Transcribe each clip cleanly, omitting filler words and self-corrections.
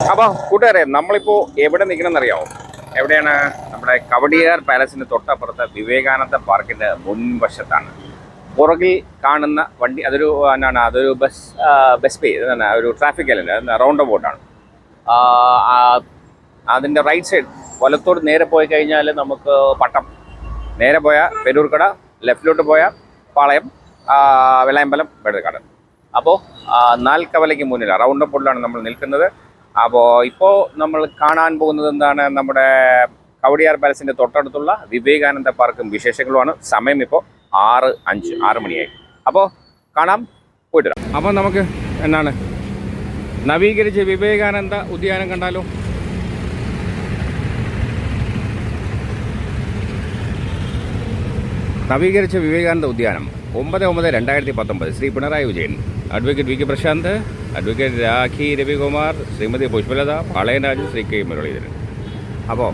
അപ്പോൾ കൂട്ടുകാരെ നമ്മളിപ്പോൾ എവിടെ നിൽക്കണമെന്നറിയാമോ? എവിടെയാണ്? നമ്മുടെ കവടിയാർ പാലസിന് തൊട്ടപ്പുറത്ത് വിവേകാനന്ദ പാർക്കിൻ്റെ മുൻവശത്താണ്. പുറകിൽ കാണുന്ന വണ്ടി അതൊരു ബസ് പേ ഒരു ട്രാഫിക് അല്ല, റൗണ്ട് അബൌട്ടാണ്. അതിൻ്റെ റൈറ്റ് സൈഡ് വലത്തോട് നേരെ പോയി കഴിഞ്ഞാൽ നമുക്ക് പട്ടം, നേരെ പോയാൽ പെരൂർക്കട, ലെഫ്റ്റിലോട്ട് പോയാൽ പാളയം, വെള്ളയമ്പലം, വെടുക്കാട്. അപ്പോൾ നാൽക്കവലയ്ക്ക് മുന്നിലാണ്, റൗണ്ട് അബൌട്ടിലാണ് നമ്മൾ നിൽക്കുന്നത്. അപ്പോൾ ഇപ്പോൾ നമ്മൾ കാണാൻ പോകുന്നത് എന്താണ്? നമ്മുടെ കവടിയാർ പാലസിൻ്റെ തൊട്ടടുത്തുള്ള വിവേകാനന്ദ പാർക്കും വിശേഷങ്ങളുമാണ്. സമയം ഇപ്പോൾ 6 മണിയായി. അപ്പോൾ കാണാം, പോയിട്ട് വരാം. അപ്പോൾ നമുക്ക് എന്താണ് നവീകരിച്ച വിവേകാനന്ദ ഉദ്യാനം കണ്ടാലോ? നവീകരിച്ച വിവേകാനന്ദ ഉദ്യാനം 9/9/2019 Shri Pinarayi Vijayan, advocate V K Prashanth, advocate Rakhi Ravikumar, Shrimati Pushpalatha, Palayarajan, Shri K Muraleedharan. അപ്പോൾ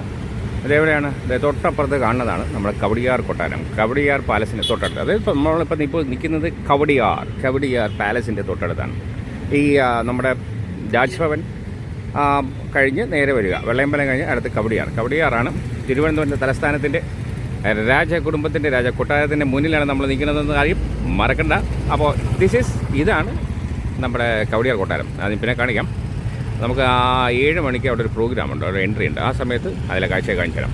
ഇതെവിടെയാണ്? തൊട്ടപ്പുറത്ത് കാണുന്നതാണ് നമ്മുടെ കവടിയാർ കൊട്ടാരം, കവടിയാർ പാലസിൻ്റെ തൊട്ടടുത്ത്. അതായത് നമ്മളിപ്പോൾ നിൽക്കുന്നത് കവടിയാർ പാലസിൻ്റെ തൊട്ടടുത്താണ്. ഈ നമ്മുടെ രാജ്ഭവൻ കഴിഞ്ഞ് നേരെ വരിക, വെള്ളയമ്പലം കഴിഞ്ഞ് അടുത്ത് കവടിയാറാണ് തിരുവനന്തപുരം തലസ്ഥാനത്തിൻ്റെ രാജകുടുംബത്തിൻ്റെ രാജകൊട്ടാരത്തിൻ്റെ മുന്നിലാണ് നമ്മൾ നിൽക്കുന്നതെന്ന് കാര്യം മറക്കണ്ട. അപ്പോൾ ഇതാണ് നമ്മുടെ കവടിയാർ കൊട്ടാരം. അത് പിന്നെ കാണിക്കാം. നമുക്ക് 7 മണിക്ക് അവിടെ ഒരു പ്രോഗ്രാം ഉണ്ട്, അവിടെ എൻട്രി ഉണ്ട്. ആ സമയത്ത് അതിലെ കാഴ്ച കാണിച്ചു തരാം.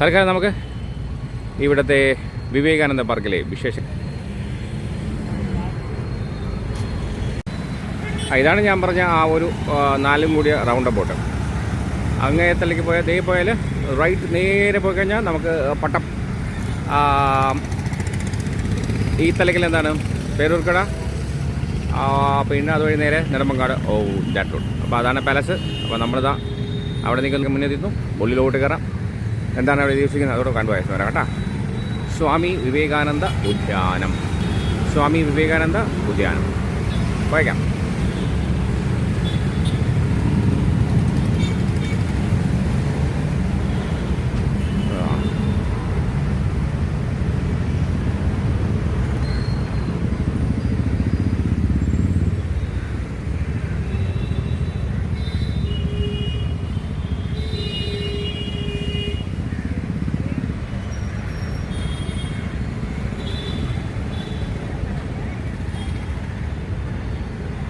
തൽക്കാലം നമുക്ക് ഇവിടുത്തെ വിവേകാനന്ദ പാർക്കിലെ വിശേഷം. ഇതാണ് ഞാൻ പറഞ്ഞ ആ ഒരു 4 കൂടിയ റൗണ്ട് അബൌട്ട്. അങ്ങേത്തലേക്ക് പോയാൽ റൈറ്റ് നേരെ പോയി കഴിഞ്ഞാൽ നമുക്ക് പട്ടം, ഈ തലക്കിൽ എന്താണ് പേരൂർക്കട, പിന്നെ അതുവഴി നേരെ നെടുമങ്ങാട്, ദാറ്റ് റോഡ്. അപ്പോൾ അതാണ് പാലസ്. അപ്പോൾ നമ്മളിതാ അവിടെ നിൽക്കുന്ന മുന്നേ എത്തുന്നു. ഉള്ളിലോട്ട് കയറാം. എന്താണ് അവിടെ ഉദ്ദേശിക്കുന്നത് അതോടെ കണ്ടുപോയ വരാം കേട്ടോ. സ്വാമി വിവേകാനന്ദ ഉദ്യാനം പോയേക്കാം.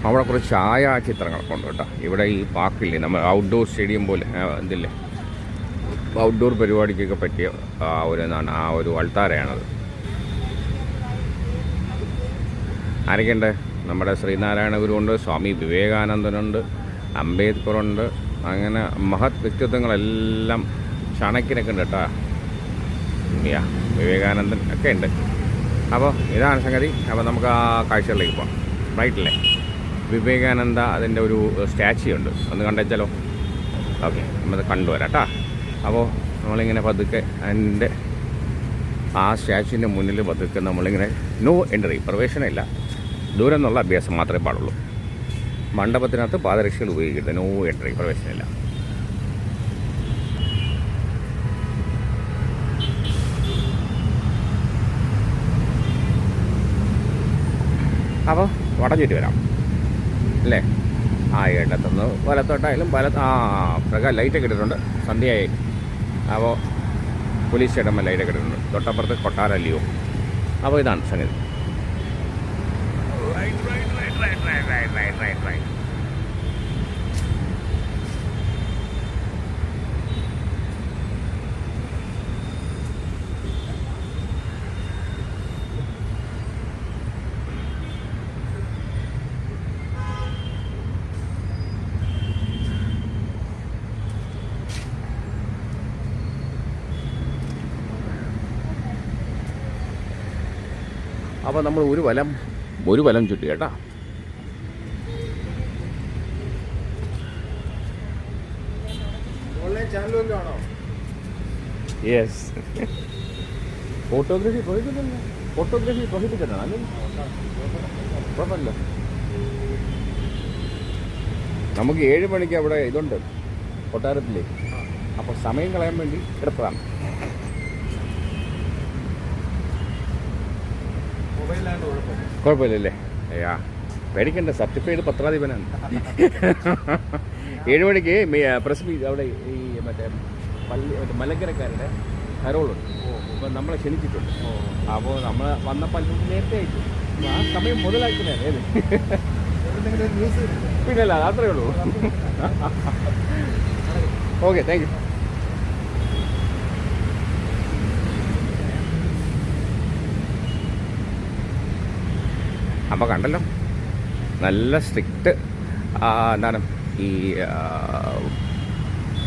അവിടെ കുറച്ച് ഛായാചിത്രങ്ങളൊക്കെ ഉണ്ട് കേട്ടോ. ഇവിടെ ഈ പാർക്കില്ലേ, നമ്മൾ ഔട്ട്ഡോർ സ്റ്റേഡിയം പോലെ എന്തില്ലേ, ഔട്ട്ഡോർ പരിപാടിക്കൊക്കെ പറ്റിയ ഒരു അൾത്താരയാണത്. ആരൊക്കെയുണ്ട്? നമ്മുടെ ശ്രീനാരായണ ഗുരുവുണ്ട്, സ്വാമി വിവേകാനന്ദനുണ്ട്, അംബേദ്കറുണ്ട്, അങ്ങനെ മഹത് വ്യക്തിത്വങ്ങളെല്ലാം, ചാണക്യനൊക്കെ ഉണ്ട് കേട്ടോ, വിവേകാനന്ദൻ ഒക്കെ ഉണ്ട്. അപ്പോൾ ഇതാണ് സംഗതി. അപ്പോൾ നമുക്ക് ആ കാഴ്ചകളിലേക്ക് പോകാം. റൈറ്റല്ലേ വിവേകാനന്ദ, അതിൻ്റെ ഒരു സ്റ്റാച്യു ഉണ്ട്, ഒന്ന് കണ്ടുവച്ചാലോ? ഓക്കെ, നമ്മൾ കണ്ടുവരാം കേട്ടോ. അപ്പോൾ നമ്മളിങ്ങനെ പതുക്കെ അതിൻ്റെ ആ സ്റ്റാച്യുവിൻ്റെ മുന്നിൽ പതുക്കെ നമ്മളിങ്ങനെ നോ എൻട്രി, പ്രവേശനമില്ല, ദൂരം നിന്നുള്ള അഭ്യാസം മാത്രമേ പാടുള്ളൂ. മണ്ഡപത്തിനകത്ത് പാദരക്ഷകൾ ഉപയോഗിക്കരുത്, നോ എൻട്രി, പ്രവേശനമില്ല. അപ്പോൾ വടം ചുറ്റി വരാം അല്ലേ? ഇടത്തുനിന്ന് വലത്തോട്ടായാലും ലൈറ്റൊക്കെ ഇട്ടിട്ടുണ്ട്, സന്ധ്യയായി. അപ്പോൾ പോലീസ് സ്റ്റേഷൻ ലൈറ്റൊക്കെ ഇട്ടിട്ടുണ്ട്. തൊട്ടപ്പുറത്ത് കൊട്ടാരല്ലയോ. അപ്പോൾ ഇതാണ് സംഗതി. അപ്പോൾ നമ്മൾ ഒരു വലം ചുറ്റി കേട്ടോ. യെസ്, ഫോട്ടോഗ്രാഫി പ്രൊഹിബിറ്റഡാണ് അല്ലേ? കുഴപ്പമില്ല. നമുക്ക് 7 മണിക്ക് അവിടെ ഇതുണ്ട് കൊട്ടാരത്തില്ലേ. അപ്പോൾ സമയം കളയാൻ വേണ്ടി എടുത്തതാണ്. കുഴപ്പമില്ലല്ലേ? പേടിക്കണ്ട, സർട്ടിഫൈഡ് പത്രാധിപനാണ്. 7 മണിക്ക് പ്രസ് മീറ്റ് അവിടെ ഈ മറ്റേ പള്ളി മറ്റേ മലങ്കരക്കാരുടെ ഹരോളുണ്ട്. അപ്പോൾ നമ്മളെ ക്ഷണിച്ചിട്ടുണ്ട്. അപ്പോൾ നമ്മൾ വന്നപ്പോൾ നേരത്തെ അയച്ചു. ആ സമയം മുതലാക്കുന്നതാണ് ഏത് പിന്നല്ല, അത്രയേ ഉള്ളൂ. Okay, thank you. അപ്പോൾ കണ്ടല്ലോ, നല്ല സ്ട്രിക്റ്റ് എന്താണ് ഈ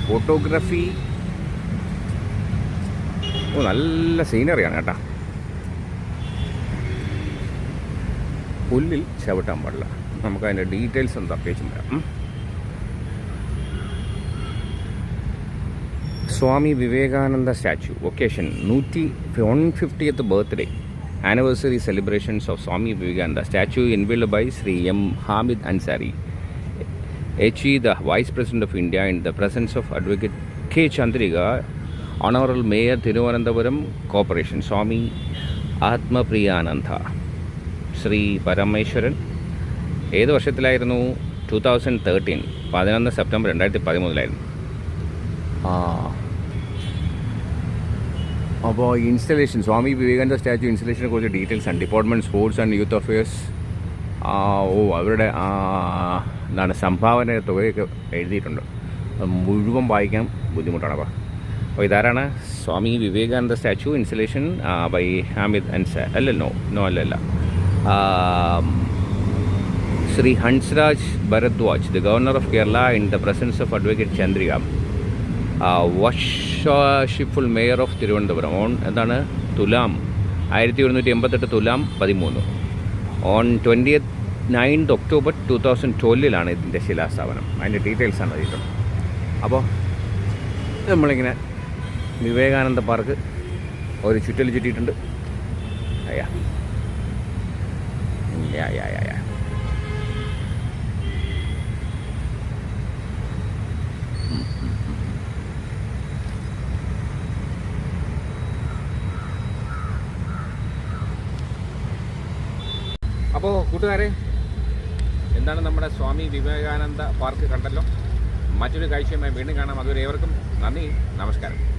ഫോട്ടോഗ്രാഫി. നല്ല സീനറിയാണ് കേട്ടോ. പുല്ലിൽ ചവിട്ടാൻ പാടില്ല. നമുക്ക് അതിൻ്റെ ഡീറ്റെയിൽസ് ഒന്ന് അപ്ഡേറ്റ് ചെയ്യാം. Swami Vivekananda statue occasion 150th birthday anniversary celebrations of Swami Vivekananda statue unveiled by Sri M. Hamid Ansari, HE, the Vice President of India, in the presence of Advocate K. Chandrika, Honorable Mayor Thiruvananthapuram Corporation, Swami Atma Priyananda, Sri Parameshwaran. ഏത് വർഷത്തിലായിരുന്നു? 2013 11 September 2013. അപ്പോൾ installation, സ്വാമി Vivekananda statue ഇൻസ്റ്റലേഷനെ കുറിച്ച് details ആണ്. Department sports and youth affairs അവരുടെ എന്താണ് സംഭാവന തുകയൊക്കെ എഴുതിയിട്ടുണ്ട്. മുഴുവൻ വായിക്കാൻ ബുദ്ധിമുട്ടാണ്. അപ്പോൾ ഇതാരാണ്? Swami Vivekananda statue installation by Hamid Ansar. അല്ലല്ല Shri Hansraj Bhardwaj, the governor of Kerala, in the presence of advocate Chandrika, worshipful mayor of Thiruvananthapuram, on എന്താണ് തുലാം 1788 തുലാം 13, ഓൺ 29th October 2012 ഇതിൻ്റെ ശിലാസ്ഥാപനം. അതിൻ്റെ ഡീറ്റെയിൽസാണ് അതിൽ. അപ്പോൾ നമ്മളിങ്ങനെ വിവേകാനന്ദ പാർക്ക് ഒരു ചുറ്റൽ ചുറ്റിയിട്ടുണ്ട്. യാ. അപ്പോൾ കൂട്ടുകാരെ, എന്താണ് നമ്മുടെ സ്വാമി വിവേകാനന്ദ പാർക്ക് കണ്ടല്ലോ. മറ്റൊരു കാഴ്ചയുമായി വീണ്ടും കാണാം. അതുവരെ ഏവർക്കും നന്ദി, നമസ്കാരം.